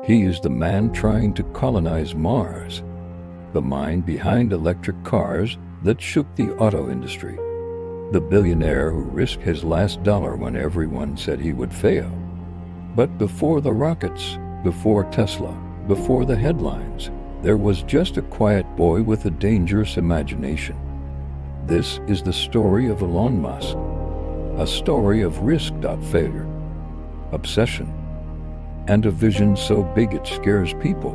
He is the man trying to colonize Mars, the mind behind electric cars that shook the auto industry, the billionaire who risked his last dollar when everyone said he would fail. But before the rockets, before Tesla, before the headlines, there was just a quiet boy with a dangerous imagination. This is the story of Elon Musk, a story of risk, failure, obsession, and a vision so big it scares people.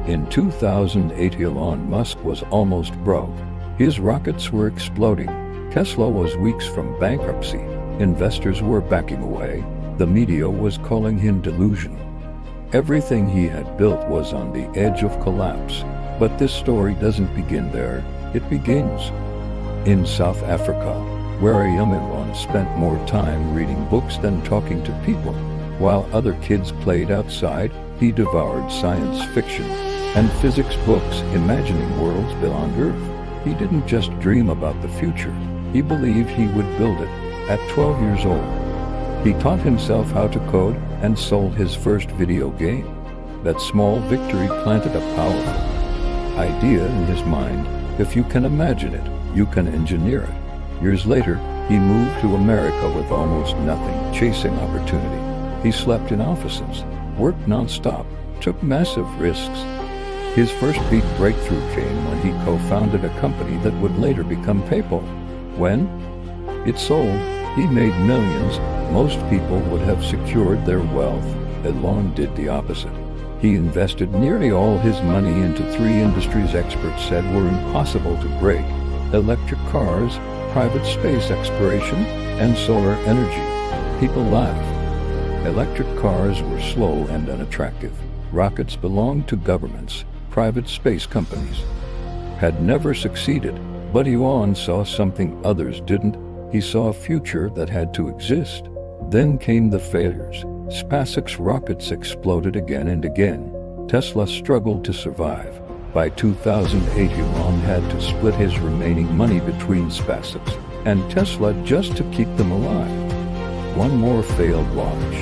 In 2008, Elon Musk was almost broke. His rockets were exploding. Tesla was weeks from bankruptcy. Investors were backing away. The media was calling him delusional. Everything he had built was on the edge of collapse. But this story doesn't begin there. It begins in South Africa, where a young Elon spent more time reading books than talking to people. While other kids played outside, he devoured science fiction and physics books, imagining worlds beyond Earth. He didn't just dream about the future. He believed he would build it. At 12 years old, he taught himself how to code and sold his first video game. That small victory planted a powerful idea in his mind. If you can imagine it, you can engineer it. Years later, he moved to America with almost nothing, chasing opportunity. He slept in offices, worked non-stop, took massive risks. His first big breakthrough came when he co-founded a company that would later become PayPal. When it sold, he made millions. Most people would have secured their wealth. Elon did the opposite. He invested nearly all his money into three industries experts said were impossible to break: electric cars, private space exploration, and solar energy. People laughed. Electric cars were slow and unattractive. Rockets belonged to governments. Private space companies had never succeeded. But Elon saw something others didn't. He saw a future that had to exist. Then came the failures. SpaceX rockets exploded again and again. Tesla struggled to survive. By 2008, Elon had to split his remaining money between SpaceX and Tesla just to keep them alive. One more failed launch,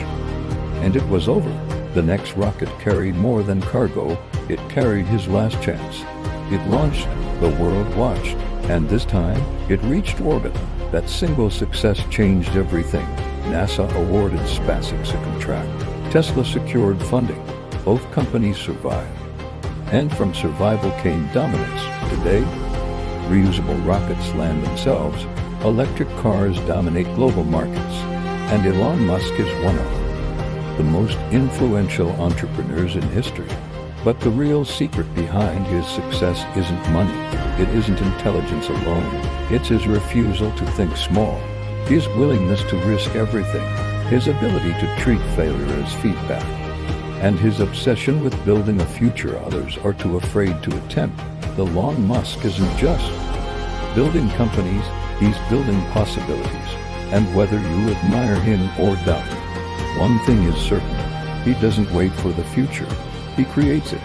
and it was over. The next rocket carried more than cargo. It carried his last chance. It launched, the world watched, and this time, it reached orbit. That single success changed everything. NASA awarded SpaceX a contract. Tesla secured funding. Both companies survived. And from survival came dominance. Today, reusable rockets land themselves. Electric cars dominate global markets. And Elon Musk is one of them, the most influential entrepreneurs in history. But the real secret behind his success isn't money. It isn't intelligence alone. It's his refusal to think small. His willingness to risk everything. His ability to treat failure as feedback. And his obsession with building a future others are too afraid to attempt. Elon Musk isn't just building companies, he's building possibilities. And whether you admire him or doubt him, one thing is certain: he doesn't wait for the future. He creates it.